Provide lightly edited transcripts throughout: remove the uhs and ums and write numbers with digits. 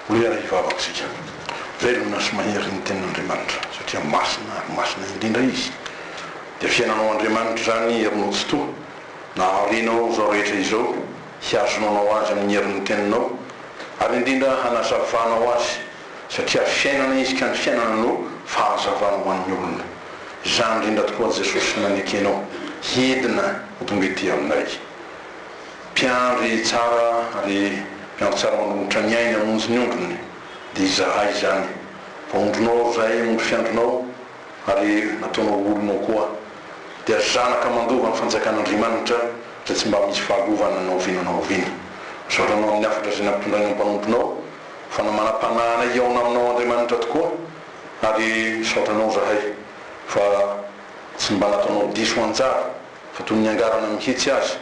Olera ivavaksika velona sy mahery ny tenin'Andriamanitra satria masina indrindra izy. Dia fiainanao Andriamanitra zany herinao tsy toa na arinao zao rehetra izao hiazonao azy amin'ny herin'ny teninao ary indrindra hanazavanao azy satria fiainana izy ka ny fiainananao fahazavana ho an'ny olona. Izany indrindra tokoa Jesosy nanekenao hedina ho tonga ety aminay. Mpiandry tsara ary mpiandry tsara manolotra ny aina hamonjy ny ondrony dia izahay zany fa ondronao zay ondro fiandronao ary nataonao olonao koa dia zanaka mandova ny fanjakan'Andriamanitra zay tsy mba misy fahalovana naovinanao vina. Saoranao amin'ny afatra zay nampitondraina mpanomponao fa namana-panahana iaona aminao Andriamanitra tokoa ary saotranao zahay fa tsy mba nataonao diso anjara fa toy ny angarana mihitsy azy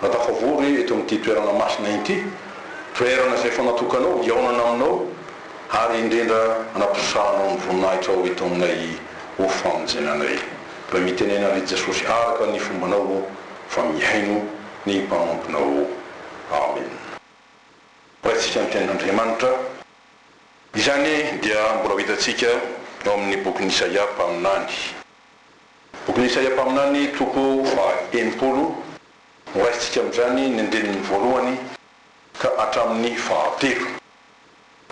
raha tafavory eto amin'ity toerana masina ity, toerana zay fanatokanao iaonana aminao ary indrindra anapisahanao ny voninahitra ao eto aminay ho famonjenanay. Raha mitenena ry Jesosy araka ny fombanao fa mihaino ny mpanomponao. Amen. Raitsika ny tenin'Andriamanitra. Izany dia mbola ho hitantsika ao amin'ny bokin'ny Isaia mpaminany. Bokin'ny Isaia mpaminany toko faha-80 raisitsika amin'izany ny andinin'ny voalohany ka hatramin'ny faha-telo.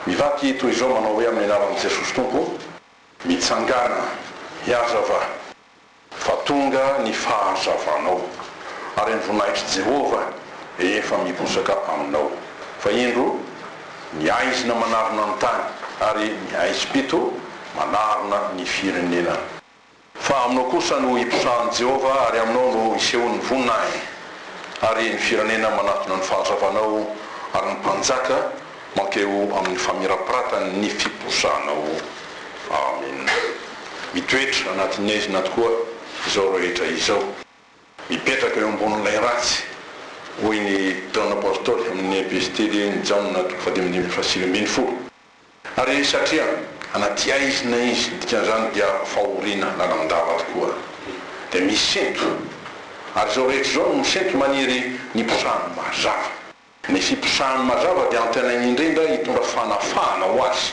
Mivaky toy izao manao hoe amin'ny anaran'i Jesosy Tompo: mitsangana hiazava fa tonga ny fahazavanao ary ny voninahitry Jehova efa miposaka aminao. Fa indro ny aizina manarona ny tany ary ny aizi-pito manarona ny firenena. Fa aminao kosa no hiposahan'i Jehova ary aminao no isehon'ny voninahiny ary ny firenena manatona ny fahazavanao ary ny mpanjaka mankeo amin'ny famirapiratany ny fiposahanao. Amen. Mitoetra anatin'ny aizina tokoa izao rehetra izao, mipetraka eo ambonin'ilay ratsy hoy ny taon'apôstôly amin'ny epistely ny Jaona toko 5:20. Ary satria anaty aizina izy, dikan'izany dia fahoriana lalandava tokoa, dia misento ary zao rehetra zao no misento maniry ny posahany mazava. Ny fiposahany mazava dia antenainy indrindra hitondra fanafahana ho azy,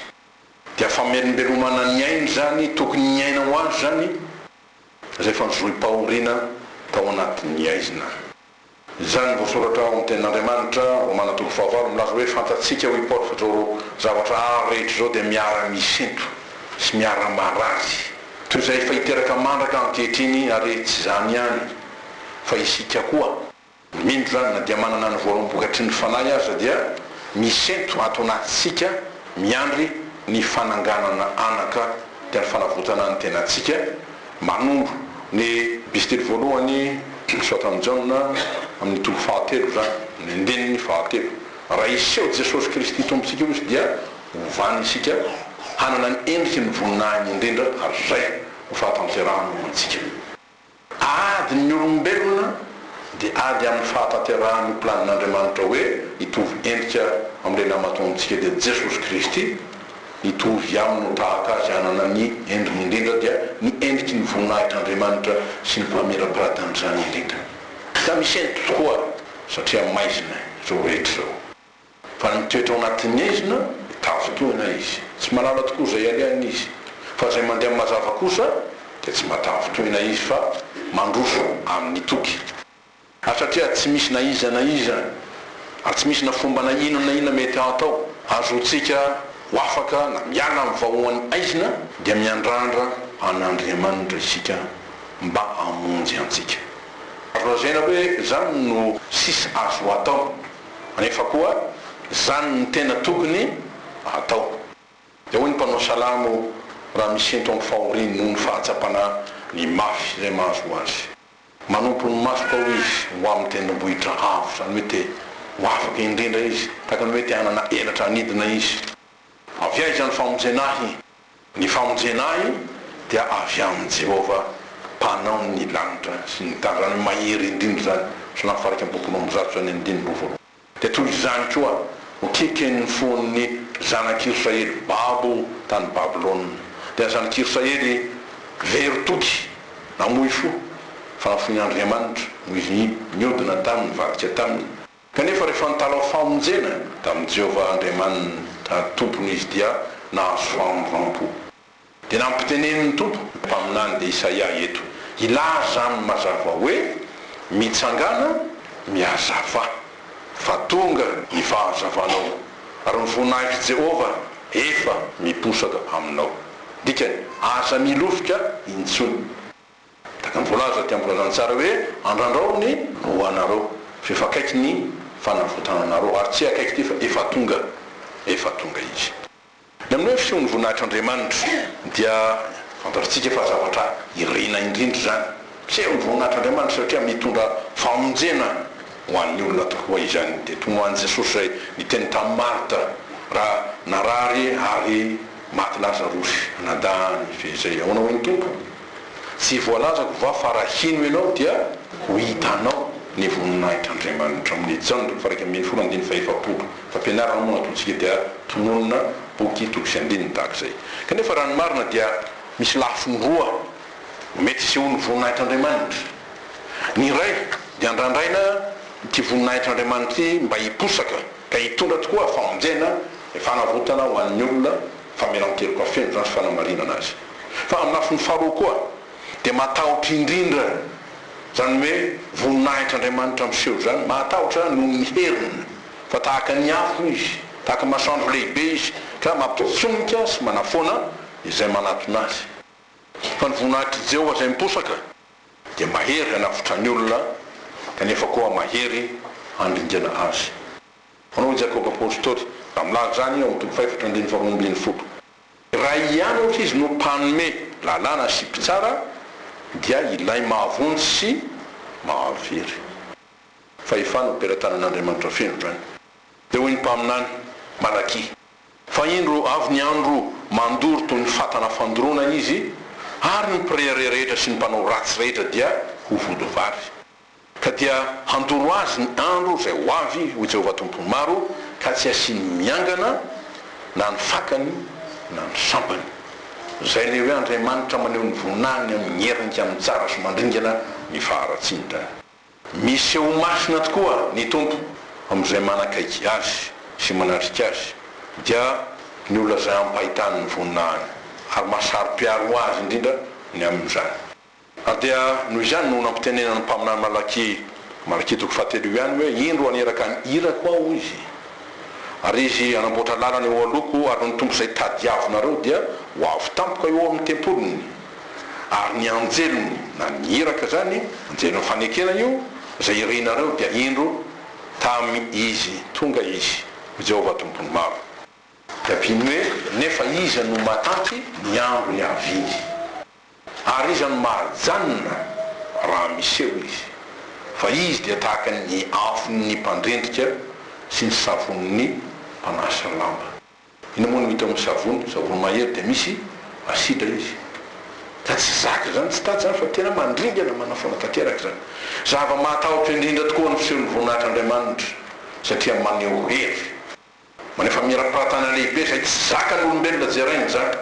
dia famelombelomana ny ainy zany tokony ny aina ho azy zany zay fanjohy-pahoriana tao anatin'ny aizina. Zany voasoratra ao amin'ny tenin'Andriamanitra Romana 9:9 milaza hoe fantatsika hoy Paoly fa zao zavatra rehetra zao dia miara-misento sy miara-marazy toy izay fa hiteraka mandraka ankehitriny ary tsy zany ihany fa isika koa mindro zany na dia manana ny voarom-bokatry ny fanahy aza dia misento ato anatsika miandry ny fananganana anaka dia ny fanavotana ny tenatsika manombo ny epistely voalohany soatan'i Jaona amin'ny toko faha-telo zany, ny andininy faha-telo. Raha iseho Jesosy Kristy tompontsika izy dia hovany isika hanana ny endriky ny voninahiny indrindra ary zay ho fahatanterahana antsika. Ady ny olombelona dia ady amin'ny fahatanterahany planin'Andriamanitra hoe hitovy endrika amin'ny lehilahy matontsika dia Jesosy Kristy hitovy aminy tahaka azy hanana ny endriny indrindra dia ny endriky ny voninahitr'Andriamanitra sy ny mpamirapiratany zany indrindra. Da misento tokoa satria maizina zao rehetra zao. Fa ny mitoetra ao anatin'ny aizina tafitoina izy, tsy malala tokoa zay alehan'ny izy. Fa zay mandeha mazava kosa dia tsy matafitoina izy fa mandroso amin'ny toky. Satria tsy misy na iza ary tsy misy na fomba na inona mety atao azotsika ho afaka na miala amin'ny vahoan'ny aizina dia miandrandra an'Andriamanitra isika mba hamonjy antsika. Lazaina hoe zany no sisa azo atao anefa koa zany ny tena tokony atao. Dia hoy ny mpanao salamo raha misento amin'ny fahoriany noho ny fahatsapana ny mafy zay mahazo azy. Manompo ny masoka ho izy ho amin'ny tendrombohitra avo, zany hoe te ho afaka indrindra izy, taka ny hoe te hanana elatra anidina izy. Avy aiza ny famonjenahy? Ny famonjenahy dia avy amin'ny Jehova mpanao ny lanitra sy ny tany, zany mahery indrindra zany, so nafaraka amin'ny bokiny am'zato zany andininy voalohany. Dia toy izany koa mokikeny fon'ny zanak'Israely babo tany Babilôna. Dia zanak'Israely very toky namoy fo fa nafon'ny Andriamanitra noho izy niodina taminy, nivadika taminy kanefa rehefa nitalao famonjena tamin'ny Jehovah Andriamanitra tompony izy dia nahazo famoram-po dia nampiteneniny tompo mpaminany dia Isaia eto ilaza zany mazava hoe mitsangana miazava fa tonga ny fahazavanao ary ny voninahitry Jehovah efa miposaka aminao dikany aza milofika intsony taka nyvolaza ty ambolazany tsara hoe andrandrao ny roanareo fefakaiky ny fanavotananareo ary tsy akaiky ty fa efa tonga izy ny amin'ny hoe fiseho ny voninahitr'Andriamanitra dia fantatritsika fa zavatra irena indrindra zany fiseho ny voninahitr'Andriamanitra satria mitondra famonjena ho an'ny olona tokoa izany dia toy ho an'i Jesosy zay niteny tamin'ny Marta raha narary ary maty Lazarosy nadany fezay ahoana hoe ny tompo tsy voalazako va fa raha hino ianao dia ho hitanao ny voninahitr'Andriamanitra amin'ny Jan 1:7 fampianarana moa natotsika dia tononona boky tokosy andininy tahaka zay kanefa raha ny marina dia misy lafiny roa mety sehony voninahitr'Andriamanitra ny iray dia andrandraina ty voninahitr'Andriamanitra ty mba hiposaka ka hitondra tokoa famonjena fanavotana ho an'ny olona famelan-keloka feno zany sy fanamarinana azy fa amin'ny lafiny faharoa koa dia matahotra indrindra zany hoe voninahitr'Andriamanitra miseho zany matahotra no ny heriny fa tahaka ny afo izy tahaka masoandro lehibe izy ka mampitsonika sy manafoana izay manatona azy fa ny voninahitry Jehovah zay miposaka dia mahery hanavotra ny olona kanefa koa mahery handringana azy hanao Jakoba apôstôly raha milaza zany ao toko 5:12 raha ihany ohatra izy no mpanome lalàna sy mpitsara dia ilay mahavonjy sy mahavery fa efa no peratanan'Andriamanitra feno zany dia hoy ny mpaminany Malaky fa indro avy ny andro mandory toy ny fatana fandorona izy ary ny mpirery rehetra sy ny mpanao ratsy rehetra dia ho vodovary ka dia handoro azy ny andro zay ho avy ho Jehovah tompony maro ka tsy asiny miangana na ny fakany na ny sampany zay le hoe Andriamanitra maneho ny voninahiny amin'ny herinka amin'ny tsara sy mandringana ny faharatsindra misy eo masina tokoa ny tompo amin'izay manakaiky azy sy manatrika azy dia ny olona zay ampahitany ny voninahiny ary mahasaro-piaro azy indrindra ny amin'izany ary dia noho izany no nampitenenany mpaminany Malaky toko 7 ihany hoe indro aneraka ny irako ao izy ary izy anamboatra lalana eo aloko ary ny tompo zay tadiavinareo dia ho avy tampoka eo amin'ny tempoliny ary ny anjelony na ny iraka zany anjelony fanekena io zay irenareo dia indro tamy izy tonga izy Jehovah tompony maro dia piny hoe nefa izy no matanty ny andro hiavidy ary izy no mahajanona raha miseho izy fa izy dia tahaka ny afon'ny mpandrendrika sy ny savon'ny mpanasa lamba ina moa no hita amin'ny savony mahery dia misy asidra izy ka tsy zaka zany tsy tady zany fa tena mandringana manafona tanteraka zany zava-matahotra indrindra tokoa ny fisehon'ny voninahitr'Andriamanitra satria maneho hery manefa mirapiratana lehibe zay tsy zaka n'olombelona jerainy zany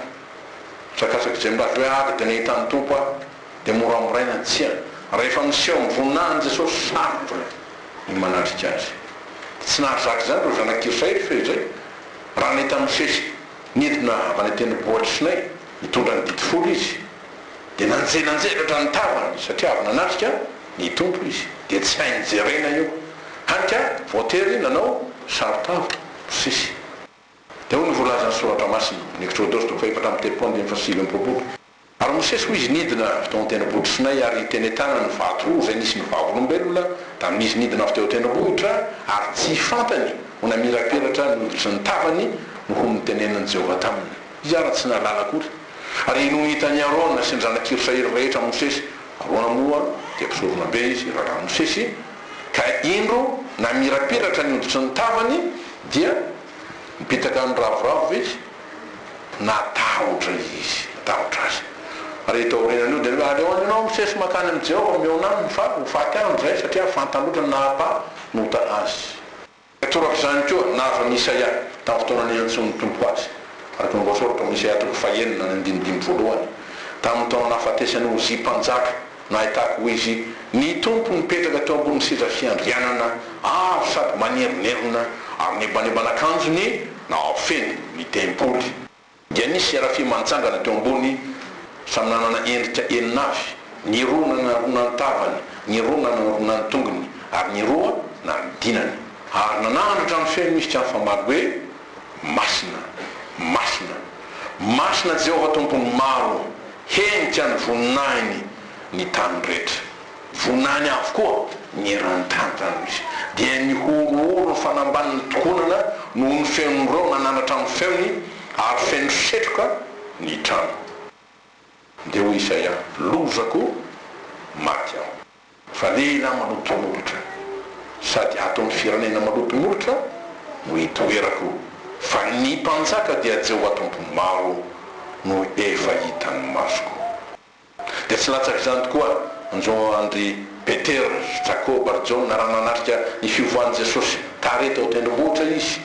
sakasaky zay miraty hoe aga dia nahitany tompo a dia mora miraina tsia rehefa miseho amin'ny voninahiny Jesosy sarotra ny manatrika azy tsy nahazaka zany ro zanak'Israely fe zay raha nahita Mosesy nidina avy any tendrombohitra Sinay mitondra ny didy folo izy dia nanjelanjelatra ny tavany satria avy nanatrika ny tompo izy dia tsy hainy jerena io hanika voatery nanao sarotava Mosesy dia hoy ny voalazany soratra masina ny Exodus 4:7 ary Mosesy ho izy nidina tao tendrombohitra Sinay ary tenetana ny vato roa zay nisy ny vavolombelona da misy nidina avy teo tendrombohitra ary tsy fantany ho namiraperatra ny oditry ny tavany no ho nitenenan'i Jehovah taminy izy ara tsy nalala akory ary no hitany Arona sy ny zanak'Israely rehetra Mosesy Arona moa dia mpisorona be izy raha Mosesy ka indro namirapiratra ny oditry ny tavany dia mipitaka ny ravoravo izy natahotra izy natahotra azy ary taorenan'io dia aleoany ianao Mosesy makany amin'ny Jehovah miona aminy fa ho faty aminy zay satria fantaloatra nahapa nota azy toraka zany koa nazo any Isaia tamin'ny fotoanany antsony tompo azy araka ny voasoratra amin'ny Isaia 9:1 tamin'ny taona nahafatesany Ozia mpanjaka nahitako ho izy ny tompo mipetraka teo ambony seza fiandrianana aro sady manerinerina ary nebanebanakanjony na feno ny tempoly dia nisy Serafia mantsangana teo ambony samy nanana endrika enina avy, ny roa nanarona ny tavany, ny roa nanarona ny tongony ary ny roa na ny dinany ary nanandratra ny feno misy tsy mifamaly hoe masina, masina, masina Jehovah tompony maro, henitra ny voninahiny ny tany rehetra, voninahiny avokoa ny eran-tany izy dia ny horohoro ny fanambaniny tokonana noho ny feon'ireo nanandratra ny feony ary feno setroka ny trano. Dia ho Isaia, lozako maty aho fa lehilahy maloto molotra sady ataon'ny firenena maloto molotra no hitoerako fa ny mpanjaka dia Jehovah tompony maro no efa hitany masoko. Dia tsy latsaky izany tokoa an'izao Andry Petera, Jakoba ary John raha nanatrika ny fivoahan'i Jesosy tarety ao tendrombohitra izy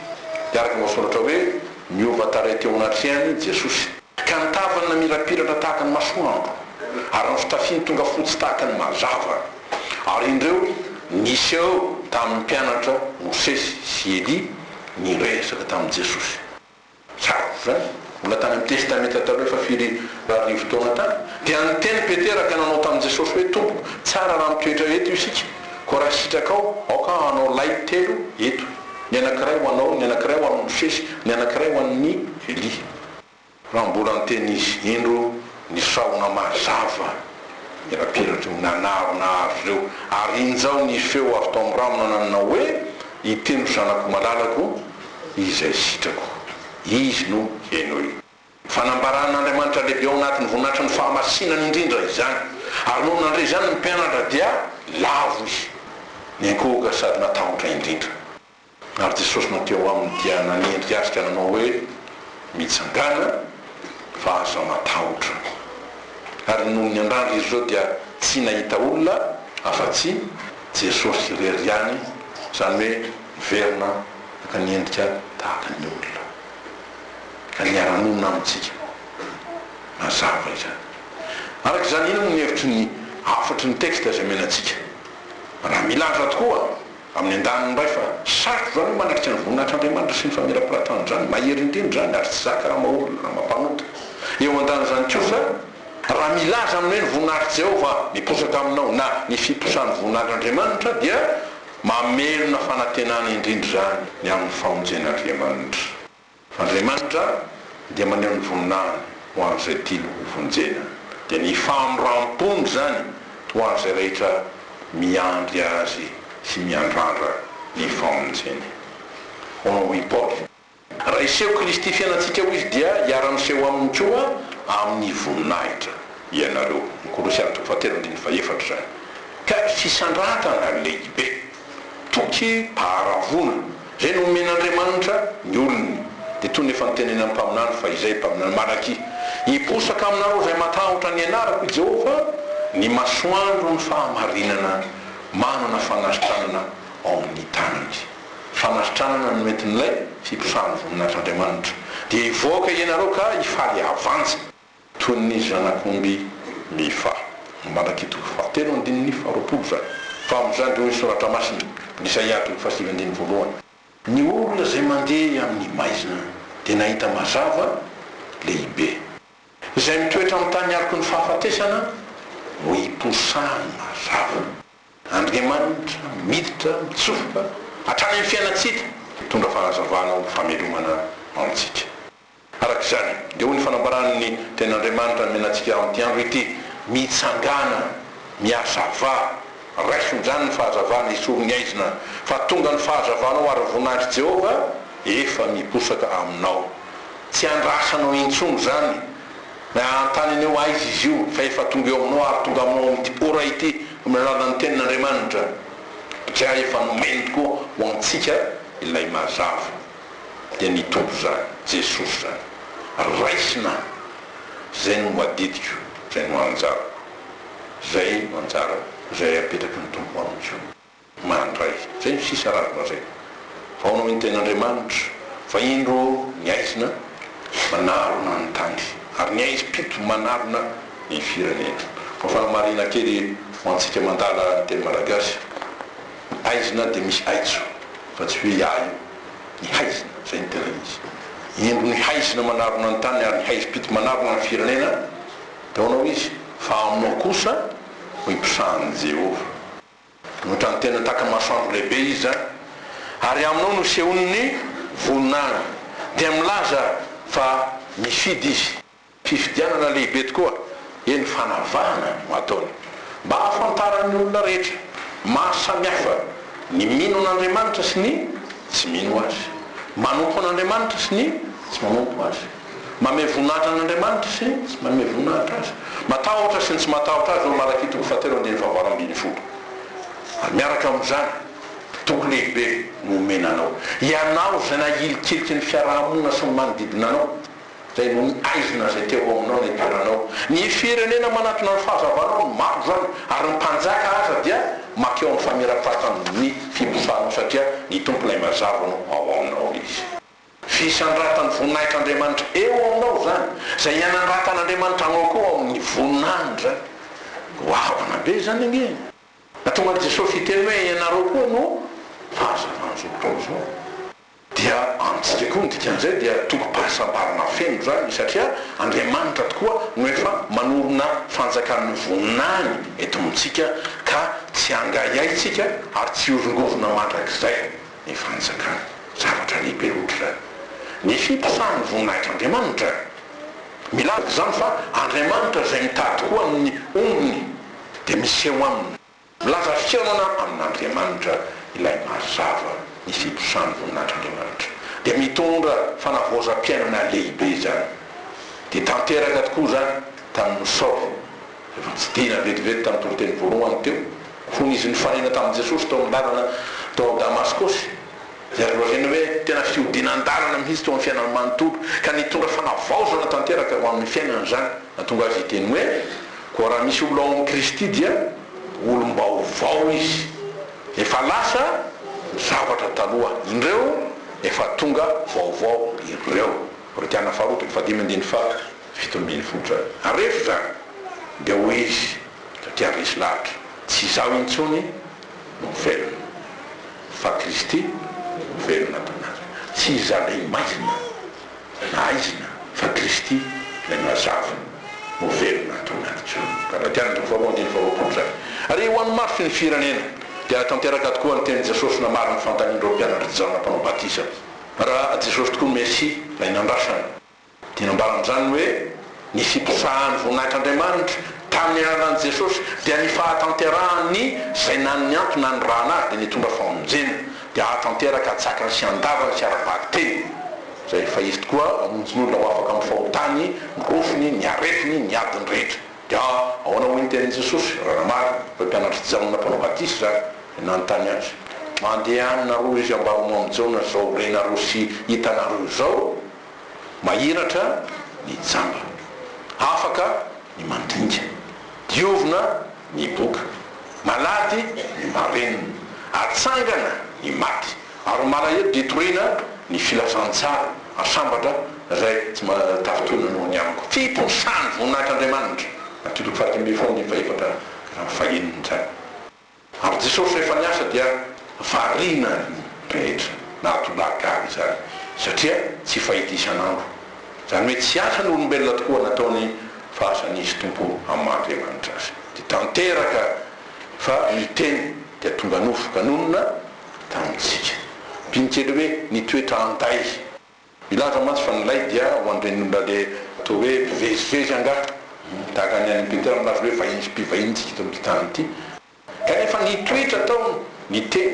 dia araka voasoratra hoe miova tarety eo anaty any Jesosy ka nitavany na mirapiratra tahaka ny masoandro ary ny fitafiny tonga fotsy tahaka ny mazava ary indreo nisy eo tamin'ny mpianatra Mosesy sy Eli niresaka tamin'i Jesosy. Tsara zany mbola tany amin'ny testamenta taloha efa firy arivo taona tany dia niteny Petera ka nanao tamin'i Jesosy hoe tompo tsara raha mitoetra eto isika ko raha sitraka ao ka hanao lay telo eto, ny anankiray ho anao, ny anankiray ho an'ny Mosesy, ny anankiray ho an'ny Eli. Raha mbola niteny izy indro ny sahona mazava irapiratra nanarona azy ireo ary in'izao ny feo avy tao amin'ny rano nananao hoe iteno zanako malalako izay sitrako, izy no enoy. Fanambaran'Andriamanitra lehibe ao anatin'ny voninahitra ny fahamasinany indrindra izany ary noho nandre izany ny mpianatra dia lavo izy ny ankohoka sady natahotra indrindra ary Jesosy nateo aminy dia nanendrika azy ka nanao hoe mitsangana fa aza matahotra ary noho ny andrandro izy zao dia tsy nahita olona afa-tsy Jesosy irery ihany, zany hoe verina ka niendrika tahaka ny olona ka niara-monina amintsika mazava izany. Araka izany ino ny hevitry ny afatry ny texte izay menantsika raha milaza tokoa amin'ny andaniny ray fa sarotro zany manakitra ny voninahitran'Andriamanitra sy ny famirapiratany zany mahery indrindra zany ary tsy zaka raha maolona raha mampanota eo an-tany zany kosa raha milaza amin'ny hoe ny voninahitry Jehovah miposaka aminao na ny fiposan'ny voninahitran'Andriamanitra dia mamelona fanantenana indrindra zany ny amin'ny famonjen'Andriamanitra. Andriamanitra dia maneho ny voninahiny ho an'izay tilo vonjena dia ny famirampony zany ho an'izay rehetra miandry azy sy miandrandra ny famonjeny. Hoy Paoly, raha iseho Kristy fiainantsika ho izy dia hiara-miseho aminy koa amin'ny voninahitra ianareo. Kolosiana 3:7 zany. Ka fisandrantana lehibe toky paharavona zay no omen'Andriamanitra ny olony dia toy ny efa nitenena mpaminany fa izay mpaminany malaky hiposaka aminareo izay matahotra ny anarako Jehovah ny masoandro ny fahamarinana manana fanasitranana ao amin'ny tanany. Fanasitranana no metin'ilay fiposahany voninahitran'Andriamanitra dia hivoaka ianareo ka hifaly avanja toy ny zanak'omby mifaly. Malaky 3:20 zany fa amin'izany dia hoy soratra masina Isaia 3:7 ny olona zay mandeha amin'ny maizina dia nahita mazava lehibe izay mitoetra amin'ny tany aroko ny fahafatesana ho hiposahany mazava. Andriamanitra miditra mitsofoka hatrany amin'ny fiainatsika tondra fahazavana ho famelomana amintsika. Araka izany dia hoy ny fanambaran'ny ten'Andriamanitra menantsika amin'ity andro ity mitsangana miazava raisiny zany ny fahazavana isory ny aizina fa tonga ny fahazavanao ary voninahitry Jehovah efa miposaka aminao tsy andrasanao intsony zany na antany eo aizy izy io fa efa tonga eo aminao ary tonga aminao amin'ity ora ity amin'ny alalan'ny tenin'Andriamanitra satria efa nomeny tokoa ho antsika ilay mazava dia ny tompo zany Jesosy zany raisina zay no madidiko zay no anjara zay no anjara zay apetraky ny tompo amin'io mandray zay ny sisa razona zay fa ao no ny ten'Andriamanitra fa indro ny aizina manarona ny tany ary ny aizy pito manarona ny firenena fa marina kely ho antsika mandala ny teny malagasy aizina dia misy aitso fa tsy hoe aio ny haizina zay ny tena izy indro ny haizina manarona ny tany ary ny haizim-pity manarona ny firenena dia honao izy fa aminao kosa ho impisahan'ny Jehova nohatra ny tena taka masoandro lehibe izy ary aminao no sehon'ny voninahitra dia milaza fa mifidy izy fifidianana lehibe tokoa eny fanavahana no ataony mba hafantarany olona rehetra maro samihafa ny mino an'Andriamanitra sy ny tsy mino azy manompo an'Andriamanitra sy ny tsy manompo azy mame voninahitra an'Andriamanitra sy tsy mame voninahitra azy matahotra sy ny tsy matahotra azy o malakitoko fatelo andiny fahavarambiny folo ary miaraka amin'izany toko lehibe no omenanao ianao zay nahilikiliky ny fiarahamonina sy ny manodidina anao zay no ny aizina zay teo aminao ny toeranao ny firenena manatona ny fahazavanao maro zany ary ny mpanjaka aza dia makeo amin'ny famirapatan'ny fiposahanao satria ny tompo ilay mazavanao ao aminao izy fisandratany voninahitr'Andriamanitra eo aminao zany zay ianandratan'Andriamanitra anao koa amin'ny voninahitra oavana be zany anie na tonga Jesosy fiteny hoe ianareo koa no fahazavan'izao zao dia antsika koa dikan'izay dia toko-pahasambarana feno zany satria Andriamanitra tokoa no efa manorona fanjakan'ny voninahiny eto amintsika ka tsy angayaitsika ary tsy oringovina mandrakizay ny fanjakany zavatra lehibe loatra ny fiposahan'ny voninahitr'Andriamanitra milaza zany fa Andriamanitra zay mitady koa ny ombony dia miseho aminy milaza fiainana amin'Andriamanitra ilay mazava ny fiposahan'ny voninahitr'Andriamanitra dia mitondra fanavaozam-piainana lehibe zany dia tanteraka tokoa zany tamin'ny Saoly efa tsy dina vetivety tamin'ny toronteny voalohany teo fony izy nifanena tamin'i Jesosy tao amin'ny lalana tao Damaskosy zay loazany hoe tena fiodinan-dalana mihitsy tao amin'ny fiainany manontolo ka nitondra fanavaozana tanteraka ho amin'ny fiainana zany natonga azy hiteny hoe koa raha misy olo ao amin'ny Kristy dia olom-baovao izy efa lasa zavatra taloha indreo efa tonga vaovao ireo Korinthiana faharoa fadimy andiny fito ambiny folo arefo zany dia ho izy satria resy lahatra tsy izao intsony no velona fa Kristy velona tonazy tsy iza lay maizina na aizina fa Kristy lay mazava no velona tonazy Galatiana faharoa andiny faharoapolo zany ary ho an'ny mafy ny firenena dia tanteraka tokoa ny teny Jesosy namariny fantanin'ireo mpianatra Jana mpanao batisa raha Jesosy tokoa Messia lay nandrasana dia nambaran'izany hoe ny fiposahan'ny voninahitr'Andriamanitra tamin'ny alalan'i Jesosy dia ny fahatanterahany zay nan'ny antony na ny rahanazy dia nitondra famonjena dia ahatanteraka atsakany sy andavany sy ara-bady teny zay efa izy tokoa amonjin'olona ho afaka amin'ny fahotany ny rofiny ny arefiny ny adiny rehetra dia ahoana ho ny Jesosy raha namary mpianatra Jana mpanao batisa zany nanontany azy mandeha any nareo izy ambarona amin'izao na zao renareo sy hitanareo zao mahiratra ny jamba afaka ny mandinika diovina ny boka malady ny marenina atsangana ny maty ary malahelo detroina ny filazantsara asambatra zay tsy tafitoana ny amiko fiposany voninahitr'Andriamanitra atoloko fahatimbe folo ny faefatra faheniny zany ary Jesosy rehefa niasa dia varina rehetra na atolagaly zany satria tsy fahita isan'andro zany hoe tsy asa ny olombelona tokoa nataony fahasanisy tompo amin'Andriamanitra azy dia tanteraka fa miteny dia tonga nofokanonona tamintsika mpinikely hoe nitoetra anday milaza mantsy fa nylay dia ho andren'olona le atao hoe mpivezivezy angah tahaka ny any Petera milaza hoe mpivahiny-tsika eto amin'ny tany ity kanefa nitoetra tao ny teny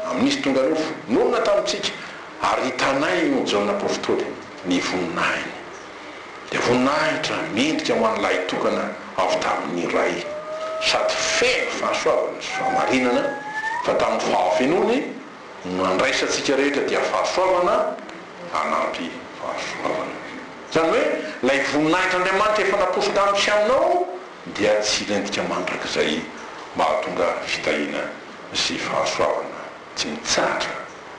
amin'isy tonga nofo nonona tamintsika ary hitanay no Jana apôstôly ny voninahiny dia voninahitra mendrika ho an'ilay tokana avy tamin'ny ray sady feno fahasoavana sy fahamarinana fa tamin'ny fahavenony no andraisantsika rehetra dia fahasoavana anampy fahasoavana zany hoe lay voninahitr'Andriamanitra efa napositamy sy aminao dia tsy lendrika mandrakizay mba hahatonga fitahina sy fahasoavana tsy mitsatra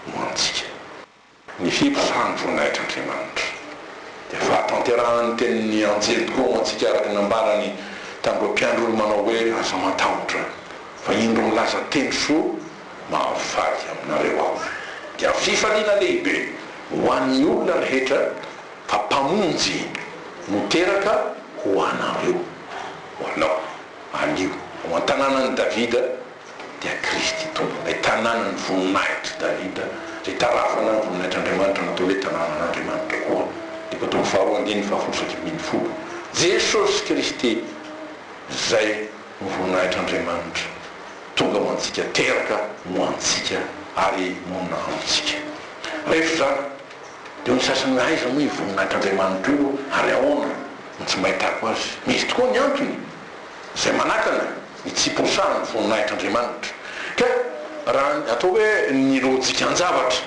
ho antsika ny fiposahan'ny voninahitr'Andriamanitra dia fahatanterahany tenin'ny anjely tokoa ho antsika araka nambarany tam'ireo mpiandrony manao hoe aza matahotra fa indro milaza teny soa mahafaly aminareo aho dia fifaliana lehibe ho an'ny olona rehetra fa mpamonjy noteraka ho anareo ho anao anio ho an-tanànany davida dia kristy tompo lay tanànany voninahitry davida zay tarafana ny voninahitryandriamanitra natao hoe tanànan'andriamanitra koa diko toko faharoa andiny fahafolosatry minifolo jesosy kristy zay voninahitryandriamanitra tonga mo antsika teraka mo antsika ary monina amintsika rehefa zany dia ny sasany aiza moa voninahitryandriamanitra io ary ahoana ny tsy mahitako azy misy tokoa ny antony zay manakana ny tsiposana ny voninahitryandriamanitra ka raha atao hoe ny lojika an-javatra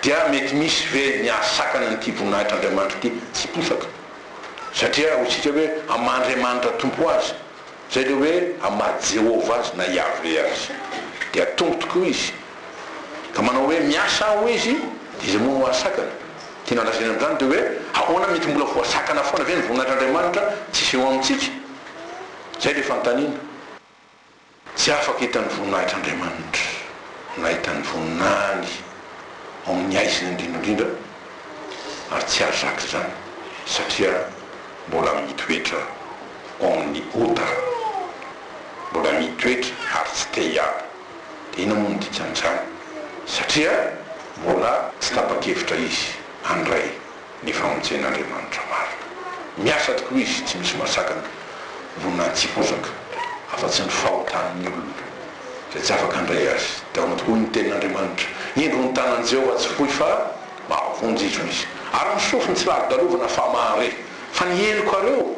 dia mety misy ve ny asakana nyity voninahitryandriamanitra ity tsiposaka satria hotsika hoe amandriamanitra tompo azy zay le hoe amady Jehova azy na Yahvé azy dia tompo tokoa izy ka manao hoe miasa ao izy dia izy moa no asakana tiana lazana amin'izany dia hoe ahoana mety mbola voasakana foana ve ny voninahitryandriamanitra tsisy eo amintsika zay le fantaniana tsy afaka hitan'ny voninahitryandriamanitra na hitan'ny voninahiny ao amin'ny aisiny indrindrandrindra ary tsy azaky zany satria mbola mitoetra ao amin'ny ota mbola mitoetra ary tsy te hiala dia ina moa nodikan'izany satria mbola tsy tapa-kevitra izy andray ny famonjen'andriamanitra marina miasa tokoa izy tsy misy masakana voninahitsipozaka afa-tsy ny fahotan'ny olona zay tsy afaka andray azy dia ao tokoa ny tenin'andriamanitra indro ny tanan'i Jehova tsy fohy fa mahavoanjizo izy ary misofiny tsy laro-dalovana fa mahare fa ny heliko areo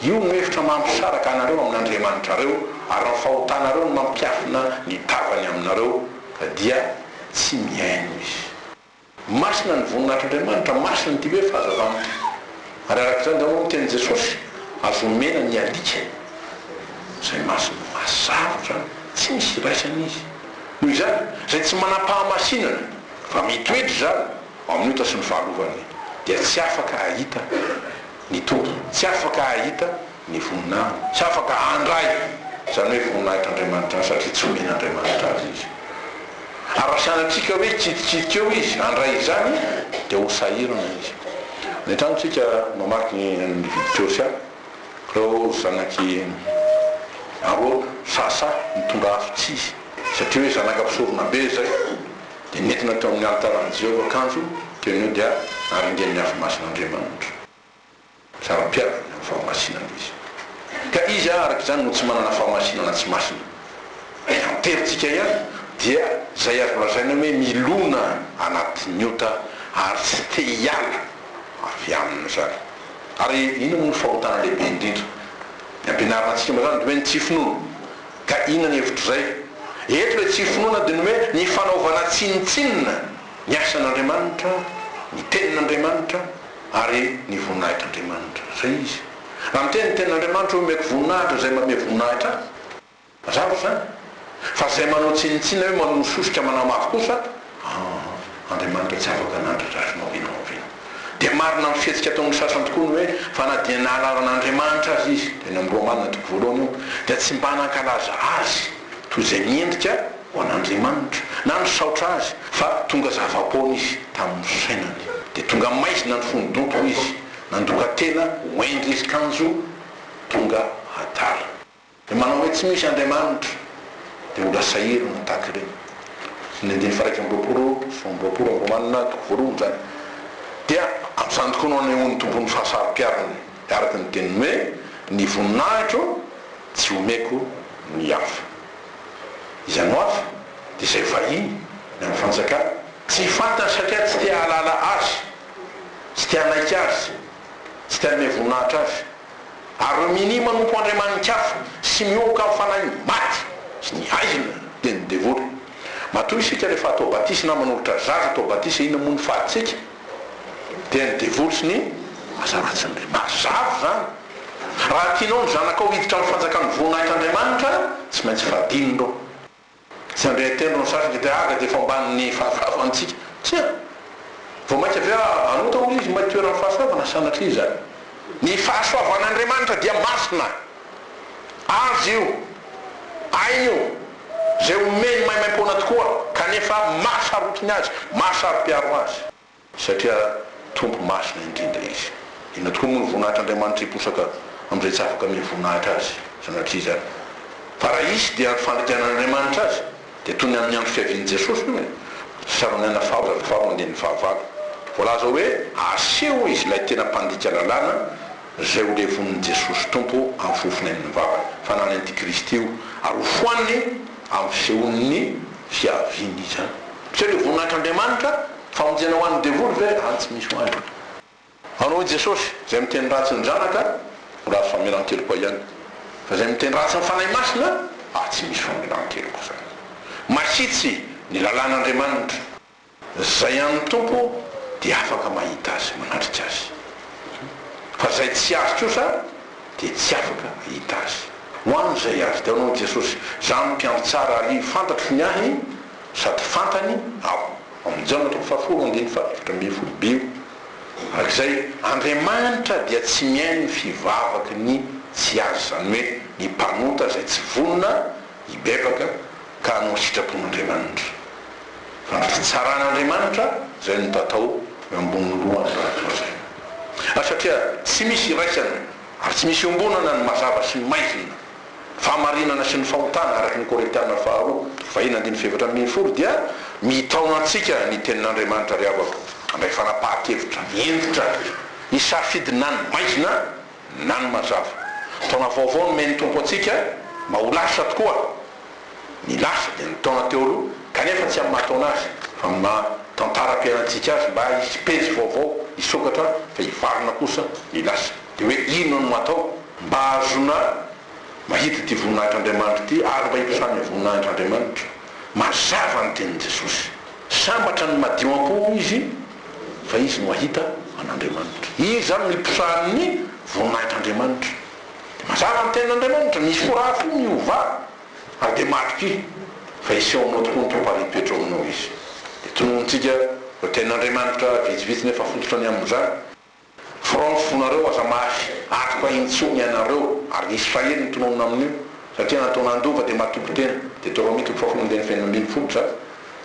io no hevitra mampisaraka anareo amin'andriamanitra reo ary ny fahotanareo no mampiafina ny tavany aminareo ka dia tsy miaino izy masina ny voninahitryandriamanitra masina ty hoe fahazavana ary arak'izany da moa teny Jesosy azomena ny alika zay masina mazava tsy misy raisana izy noho izany zay tsy manam-pahamasinana fa mitoetry zany amin'ota sy ny fahalovany dia tsy afaka ahita ny tompo tsy afaka ahita ny voninahiny tsy afaka andray zany hoe voninahitryandriamanitra satria tsy omen'andriamanitra azy izy ary sanantsika hoe tsititsitsika eo izy andray zany dia ho sahirana izy ny tranotsika mamaky ny viditiosia reo zanaky aroa sasa mitondra afitsy izy satria hoe zanaka-pisorona be zay dia nentina teo amin'ny alitaran'i Jehova akanjo teonio dia aringen'ny afa-masin'andriamanitra sara-piavany amin'ny fahamasinana izy ka izy araka izany no tsy manana fahamasinana tsy masina anteritsika ihany dia zay azo lazaina hoe milona anatin'ny ota ary tsy te hiala avy aminy zany ary ino moa ny fahotana lehibe indrindra ny ampianaranantsika moa zany dia hoe ny tsy finoana ka ina ny hevitro zay eto le tsy finoana dia ny hoe ny fanaovana tsinitsinina ny asan'andriamanitra ny tenin'andriamanitra ary ny voninahitryandriamanitra zay izy raha miteny ny tenin'andriamanitra hoe omeko voninahitra zay mame voninahitra mazava zany fa zay manao tsinitsina hoe manao sosika manamafy kosa andriamanitra tsy afaka nandratra azy maovina maovina dia marina amin'ny fihetsika ataon'ny sasany tokoa ny hoe fa na dia nahalan'andriamanitra azy izy dia ny amin'ny Romanina toko voalohany io dia tsy mba nankalaza azy toy izay miendrika ho an'andriamanitra na nisaotra azy fa tonga zava-poana izy tamin'ny sainany dia tonga maizina ny fondodoko izy nandoka tena hoendry izy kanjo tonga hatara dia manao hoe tsy misy andriamanitra dia ola sahirana taky ireny ny andiny faraiky am'roapolo sy am'roapolo amin'ny Romanina toko voalohany zany dia amin'izany tokoa no anehoan'ny tompony fahasaro-piavany araka ny teniny hoe ny voninahitro tsy omeko ny hafa izany hafa dia izay vahiny ny amin'ny fanjakana tsy fantany satria tsy tia halala azy tsy tia hanaiky azy tsy tia hanome voninahitra azy ary mini manompo andriamanin-kafa sy mioka amin'ny fanahy maty sy ny aizina dia ny devoly matoa isika rehefa atao batisy na manolotra zaza atao batisy ina moa ny faditsika dia ny devoly sy ny azaratsindry mazava zany raha tianao ny zanakao hiditra amin'ny fanjakan'ny voninahitryandriamanitra tsy maintsy vadiny reo tsy andrehateny ro sasika dia aga dia famban'ny fahafahafantsika tsy vao mainka avy anota olo izy maty toeran'ny fahafavana sanatria zany ny fahasoavan'andriamanitra dia masina azy io ainy io zay omeny maimaimpona tokoa kanefa mahasarotiny azy mahasaro-piaro azy satria tompo masina indrindra izy ina tokoa moa ny voninahitra Andriamanitra hiposaka amin'izay tsy afaka mia voninahitra azy sanatria zany fa raha isy dia fandikan'Andriamanitra azy dia toy ny amin'ny andro fiavian'i Jesosy io saranaina faharoa andiny fahavalo voalaza hoe aseho izy ilay tena mpandika lalàna zay ho levonin'i Jesosy tompo amin'ny fofinain'ny vavany fa nany antikristy io ary ho foaniny amin'ny fihon'ny fiaviany izy zany tsy le voninahitran'Andriamanitra famonjena ho an'ny devoly ve tsy misy ho any anao Jesosy zay miteny ratsy ny zanaka raha famelan-keloka ihany fa zay miteny ratsy ny fanahy masina tsy misy famelan-keloka zany masitsy ny lalàn'Andriamanitra zay an'ny tompo dia afaka mahita azy manatrika azy fa zay tsy azy kosa dia tsy afaka mahita azy ho an'izay azy dia anao Jesosy zany mpiandro tsara ary fantatro ny ahy sady fantany ao amin'ny Jana 4:14 arak'izay Andriamanitra dia tsy miainy fivavaky ny tsy azy zany hoe ny mpanota zay tsy vonona hibebaka ka hanao sitrapon'Andriamanitra fa ny fitsaran'Andriamanitra zay no tatao ambony lohany zay satria tsy misy iraisana ary tsy misy ombonana ny mazava sy ny maizina fahamarinana sy ny fahotana araky ny Korintiana 2:7 dia mitaona antsika ny tenin'Andriamanitra ry avako andray fanapahan-kevitra entitra isafidy na ny maizina na ny mazava taona vaovao no meny tompo atsika ma ho lasa tokoa ny lasa dia ny taona teo aloha kanefa tsy amin'ny mahataona azy fa tantara-piainantsika azy mba hispezy vaovao hisokatra fa hivarina kosa ny lasa dia hoe ino no atao mba azona mahita ty voninahitr'Andriamanitra ty ary mba hiposany voninahitr'Andriamanitra mazava ny tenin' Jesosy sambatra ny madiom-po izy fa izy no ahita an'Andriamanitra izy zany no hiposahan'ny voninahitr'Andriamanitra dia mazava ny tenin'Andriamanitra misy forafo miova ary dia matroky fa iseho aminao tokoa ny tomparipetro aminao izy dia tononontsika ho tenin'Andriamanitra vitsivitsy nefa fototra ny amin'izany fonareo aza mafy atoka intsony ianareo ary Israely ny tononona amin'io satria nataona andova dia matoky tena dia Deutéronome 4:20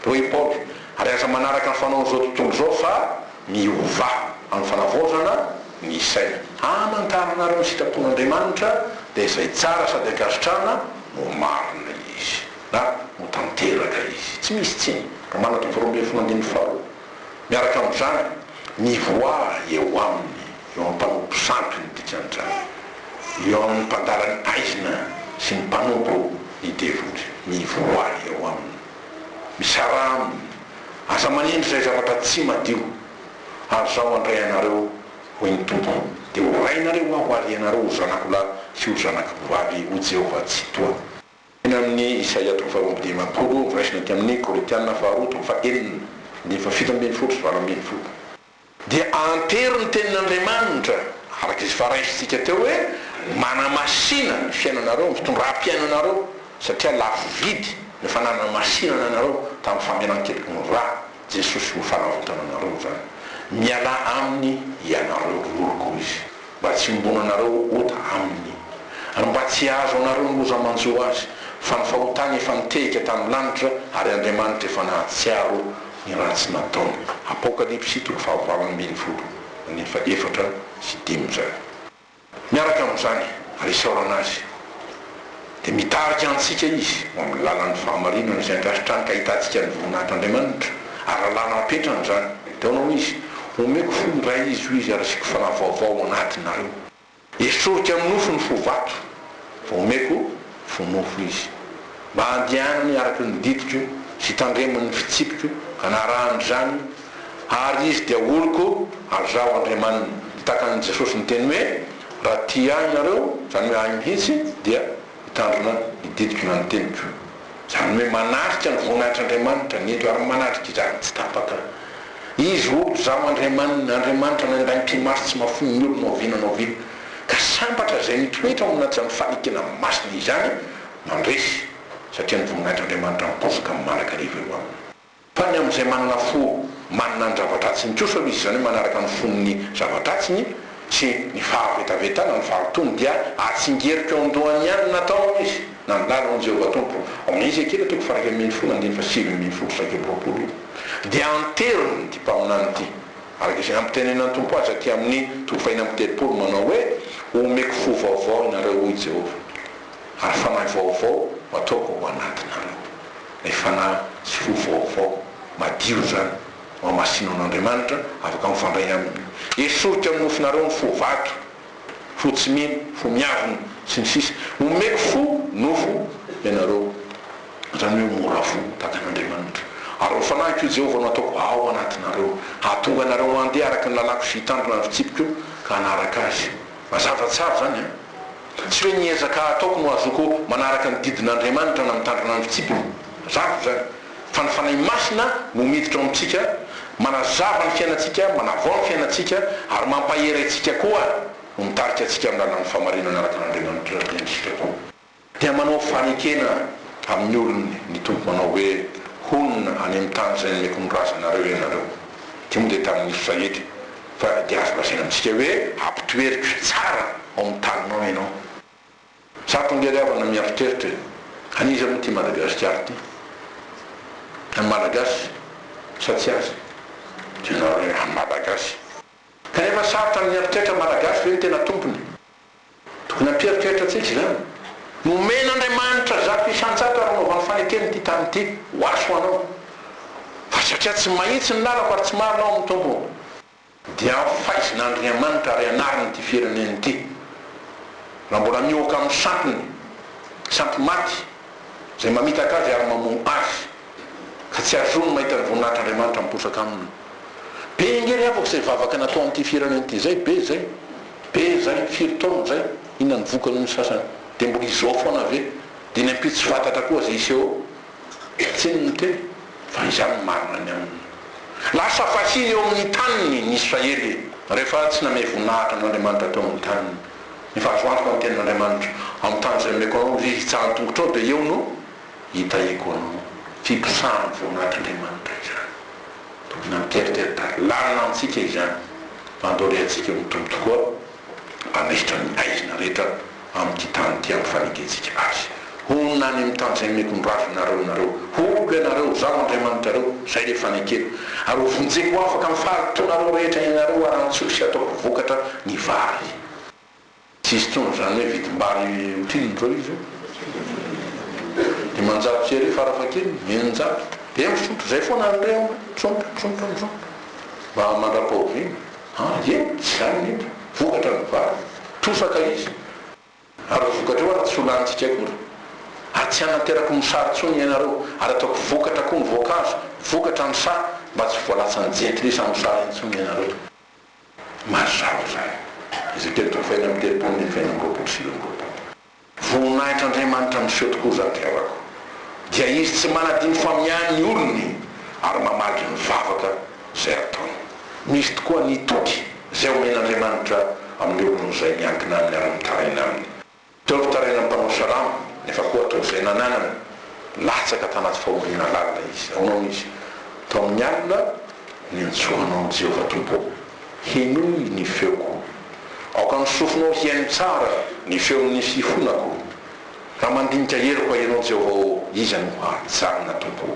roy Paul ary aza manaraka ny fanao zao tontolo zao fa miova amin'ny fanavaozana ny saina amantaranareo ny sitrapon'Andriamanitra dia izay tsara sady ankasitrana no marina izy na no tanteraka izy tsy misy tsiny ka manatony 2:14 miaraka amin'izany mivoa eo aminy eo amin'ny mpanompo sampy ny dikan'izany eo amin'ny mpandarany aizina sy ny mpanompo ny devoly mivoa eo aminy misara aminy asa manindry zay zavatra tsy madio ary zao andray anareo ho ny tompo dia ho rainareo aho ary ianareo ho zanako lahy sy ho zanako vavy ho Jehovah tsy toa eny amin'ny Isaia 30:10 raisina ty amin'ny Korintiana 2:7 dia ampery ny tenin'Andriamanitra araka izy fa raisitsika teo hoe manamasina ny fiainanareo fitondram-piainanareo satria lafo vidy ny fananamasina anareo tamin'ny famelan-keloky ny raha Jesosy ho fanavotana anareo zany miala aminy ianareo loroko izy mba tsy ombonanareo ota aminy ary mba tsy azo anareo ny loza manjo azy fa ny fahotany efa nitehika tamin'ny lanitra ary Andriamanitra efa nahatsiaro ny raha tsy nataony Apokalipsy 4:4 zay miaraka amin'izany ary isaorana azy dia mitarika antsika izy amin'ny lalan'ny fahamarinana izay ankasitrany ka hitantsika ny voninahitr'Andriamanitra ary lalàna apetrany zany taonao izy omeko fondray izy ho izy ary asiko fanavaovao anatinareo esorika amin'ny nofo ny fovato fa omeko fonofo izy mba handianany araky ny ditiko sy tandremon'ny fitsipiko ka naharahany zany ary izy dia oloko ary zaho Andriamanina takan'i Jesosy ny teny hoe raha tia nareo zany hoe ahy mihitsy dia hitandrona hiditiko na ny teniko zany hoe manatrika ny voninahitr'Andriamanitra nento ary manatrika izany tsy tapaka izy olo zaho Andriamanitra nanday mpimaso tsy mafony ny olo naovinanao vina ka sambatra zay nitoetra aminaty zany fanikena masina izany mandresy satria ny voninahitr'Andriamanitra miposaka amin'ny manaka riva eo aminy fa ny amin'izay manana fo manana ny zavatratsiny kosa izy zany hoe manaraka ny fon'ny zavatratsiny sy ny fahavetavetana ny fahatony dia atsingerika eo andohany ihany natao izy na nylala an Jehovah tompo amin'izy akira toko faraka amin'ny folo andiny fa 7 saika roapolo dia anterony ty mpaminany ty araka izay ampitenenan'ny tompo azy aty amin'ny toko faina amtelopolo manao hoe omeko fo vaovao inareo hoy Jehovah ary fanahy vaovao ataoko ao anatinareo le fanahy sy fo vaovao madio zany mamasino an'Andriamanitra afaka mifandray aminy esorika amin'ny nofinareo ny fo vato fo tsy mino fo miavina sy ny sisa omeko fo nofo ianareo zany hoe mora fo takan'Andriamanitra ary fanahiko Jehovah no ataoko ao anatinareo hahatonga anareo mandeha araka ny lalako sy hitandrona ny fitsipiko ka hanaraka azy mazava tsara zany tsy hoe niezaka ataoko no azoko manaraka ny didin'Andriamanitra na mitandrona ny fitsipiko zavo zany fa ny fanahy masina no miditra amintsika manazava ny fiainatsika manavao ny fiainatsika ary mampahery atsika koa no mitarika atsika amin'ny lalan'ny famarinana araka n'Andriamanitra tiantsika koa dia manao fanekena amin'ny olony ny tompo manao hoe honina any amin'ny tany zay nomeko ny razanareo ianareo ty moa dia tamin'ny Israely fa dia azo lasaina amintsika hoe ampitoeriko tsara ao amin'ny taninao ianao za tongeriavana mieritreritra aniza moa ty Madagasikara ty amin'ny Malagasy sa tsy azy tianao hoe amin'ny Malagasy kanefa sarotra mieritreritra Malagasy hoe ny tena tompony tokony ampieritreritra tsika zany nomen'Andriamanitra zato isan-tsato ary naovany fanekeny ty tany ty hoaso anao fa satria tsy mahitsy ny lalako ary tsy marinao amin'ny tompo dia faizin'Andriamanitra ary anariny ty fireneny ty raha mbola mioka amin'ny sampony sampy maty zay mamitaka azy ary mamono azy ka tsy azony mahita ny voninahitr'Andriamanitra miposaka aminy be ingery avako zay vavaka natao amin'ity fireneny ty zay be zay firy taona zay inona ny vokany ny sasany dia mbola izao foana ave dia ny ampitsy fatatra koa zay iseo tsy ny teny fa izany marina ny aminy lasa fasiny eo amin'ny taniny ny Israely rehefa tsy namay voninahitra n'Andriamanitra tao amin'ny taniny nefa azo antoka ny tenin'Andriamanitra amin'ny tany zay meko anao izy hitsahan'ny tongotra ao dia eo no hitahiko anao fiposahany voninahitr'Andriamanitra izany tokony amiteriteritra lalina amintsika izany mandore atsika mitombo tokoa anesitra ny aizina rehetra amin'ty tany ty amin'ny faneketsika azy honina any amin'ny tany zay meko ny razonareo hoko ianareo zao Andriamanitra reo zay le fanekena ary ho vonjeko afaka amin'ny fahatoanareo rehetra ianareo arantsosy sy ataoko vokatra ny vary tsisy tsony zany hoe vidim-bary otrinon'reo izy dia manjato sery farafakely menjato dia misotro zay foana an'reo misontra mba mandrapaoviny tsy zany nety vokatra ny vary tosaka izy ary vokatra eo ary tsy solanitsika akory ary tsy anaterako misarotsony ianareo ary ataoko vokatra koa ny voankazo vokatra ny sa mba tsy voalatsa ny jentilisa misara intsony ianareo mazava zany izy telo toko faina amin'ny telopolo ny faina amin'ny roapolo sy voninahitr'Andriamanitra miseho tokoa zany tiavako dia izy tsy manadiny famihany olony ary mamalika ny vavaka zay ataony misy tokoa ny toky zay omen'Andriamanitra amin'ny olony zay miankina aminy ary mitaraina aminy teo fitaraina mpanao salama nefa koa atao zay nananany latsaka tanaty fahoriana lalina izy aonao izy tao amin'ny alina ny antsoanao Jehovah tompo henoy ny feoko aoka ny sofinao hiaino tsara ny feon'ny sifonako ka mandinika heriko ianao Jehovah izany ho ajanona tompo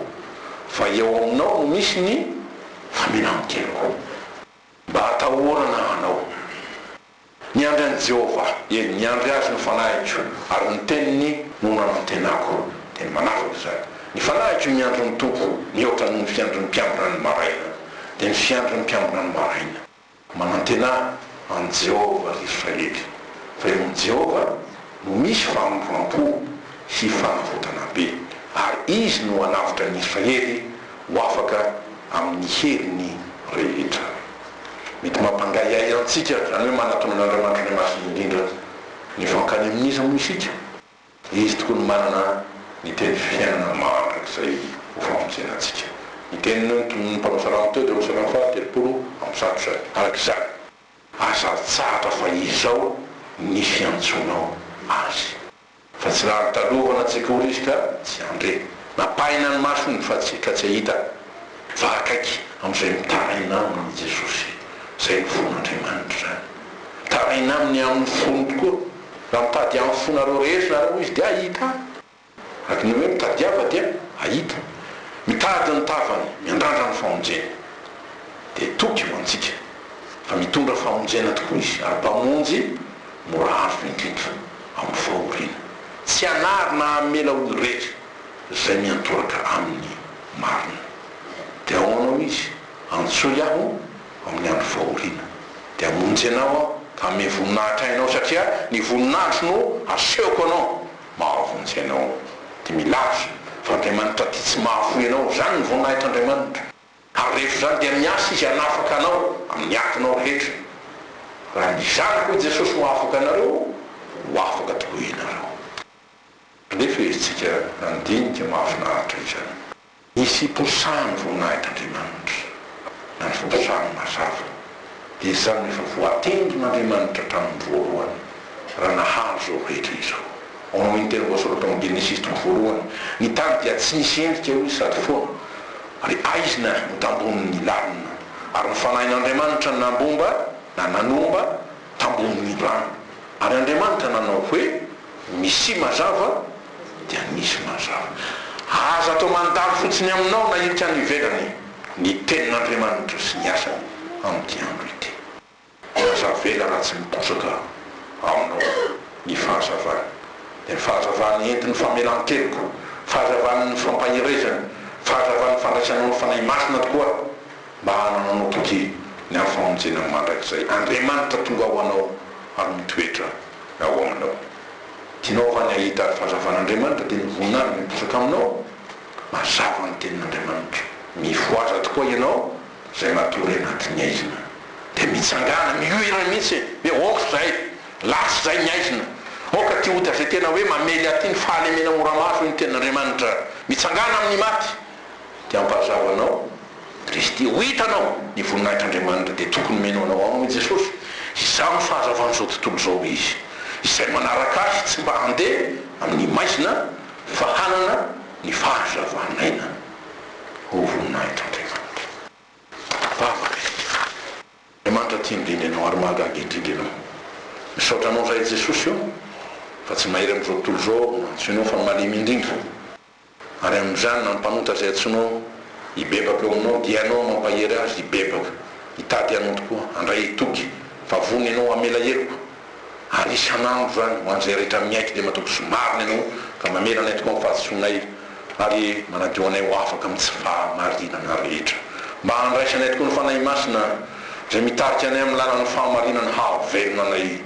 fa eo aminao no misy ny faminamikeliko mba hatahorana anao ny andry an'i Jehovah ny andry azy ny fanahiko ary ny teniny nonana ny tenako dia ny manafaka zany ny fanahiko ny andro ny tompo mihoatra ny fiandro ny mpiambina ny maraina dia ny fiandro ny mpiambina ny maraina manantena an Jehovah Israely fa eo amin'ny Jehovah no misy famoram-po sy fanavotana be ary izy no anavitra ny Israely ho afaka amin'ny heriny rehetra mety mampangay ahy antsika zany hoe manatonan'Andriamanitra ny masiny indrindra ny fankany amin'izy moa isika izy tokony manana ny teny fiainana mandrak'izay ho famonjenantsika ny teniny ny mpanosarano teo dia hosarano fahatelopolo amin'ny zato zay arak'izany azatsahatra fa izao ny fiantsonao azy fa tsy raha nitalovana tsika ory izy ka tsy andre napaina ny masony fa tsika tsy ahita fa akaiky amin'izay mitaraina aminy Jesosy zay ny fon'Andriamanitra zany aina amin'ny amin'ny fony tokoa raha mitady amin'ny fonareo rehetra nareo izy dia ahita araka ny hoe mitadiava dia ahita mitady ny tavany miandrandra ny famonjena dia toky ho antsika fa mitondra famonjena tokoa izy ary mpamonjy mora azo indrindra amin'ny fahoriana tsy anarina amela olo rehetra zay miantoraka amin'ny marina dia aoanao izy antsoy aho amin'ny andro fahoriana dia amonjy anao aho ka ame voninahitra hainao satria ny voninahitro no asehoko anao mahavonjy anao dia milaza fa Andriamanitra ty tsy mahafoy anao zany ny voninahitra Andriamanitra ary rehefa zany dia miasa izy hanafaka anao amin'ny atinao rehetra raha ny zanako i Jesosy ho afaka anareo ho afaka tokoa ianareo nefa izitsika andinika mahafinaritra izany misy posahany voninahitra Andriamanitra na ny posahany mazava dia zany efa voatendron'Andriamanitra hatramin'ny voalohany raha nahazo zao rehetra izao ao ny teny voasoratra amin'ny Genesis toko voalohany ny tany dia tsy nisy endrika io sady foana ary aizina mitambony ny lalina ary ny fanahin'Andriamanitra nambomba na nanomba tambony rano ary Andriamanitra nanao hoe misy mazava dia nisy mazava aza atao mandalo fotsiny aminao na ilika ny ivelany ny tenin'Andriamanitra sy ny asany amin'ity andro ity aza vela raha tsy miposaka aminao ny fahazavana dia ny fahazavana entiny famelan-keloka fahazavan'ny fampahirezana fahazavan'ny fandraisanao ny fanahy masina tokoa mba hananao toky ny amin'ny famonjena mandrakizay Andriamanitra tonga ho anao ary mitoetra ao aminao tianao fa ny ahita fahazavan'Andriamanitra dia ny voninahitra miposaka aminao mazava ny tenin'Andriamanitra mifoaza tokoa ianao zay matory anatin'ny aizina dia mitsangana mihira mihitsy hoe oko zay lasy zay ny aizina oka ty ota zay tena hoe mamely aty ny fahalemena moramaso ny tenin'Andriamanitra mitsangana amin'ny maty dia ampahazavanao Kristy ho hitanao ny voninahitr'Andriamanitra dia tokony menao anao ao i Jesosy izao ny fahazavan'izao tontolo zao izy izay manaraka azy tsy mba handeha amin'ny maizina fa hanana ny fahazavanaina ho voninahitr'Andriamanitra vavaka Andriamanitra tia indrindra ianao ary mahagaga indrindra ianao misaotra anao zay Jesosy io fa tsy mahery amin'izao tontolo zao antsoinao fa malemy indrindra ary amin'izany na mpanota zay antsoinao hibebaka eo aminao dia ianao mampahery azy hibebaka hitady anao tokoa andray hitoky fa vony ianao amela heloko ary isanandro zany ho an'izay rehetra miaiky dia matoko somariny ianao ka mamela anay tokoa mifahatsonay ary manadio anay ho afaka amin'ny tsy fahamarinana rehetra mba handraisanay tokoa ny fanahy masina zay mitarika anay amin'ny lalany fahamarinana hahavelona anay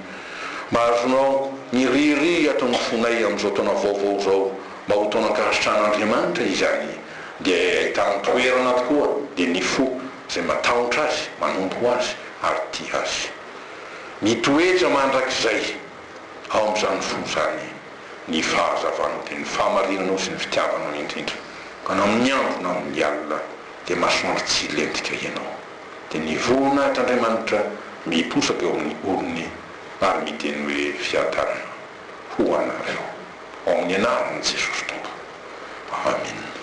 mba azonao ny riry ataon'ny fonay amin'izao taona vaovao zao mba ho taona ankasitrahan'Andriamanitra izany dia ahitany toerana tokoa dia ny fo zay matahotra azy manompo azy ary tia azy mitoetra mandrakizay ao amin'izany fo zany ny fahazavanao dia ny fahamarinanao sy ny fitiavanao indrindra ka na amin'ny andro na amin'ny alina dia masoandro tsy lentika ianao dia ny voninahitr' miposaka eo amin'ny olony ary miteny hoe fiadanana ho anareo ao amin'ny anarany Jesosy Tompo amen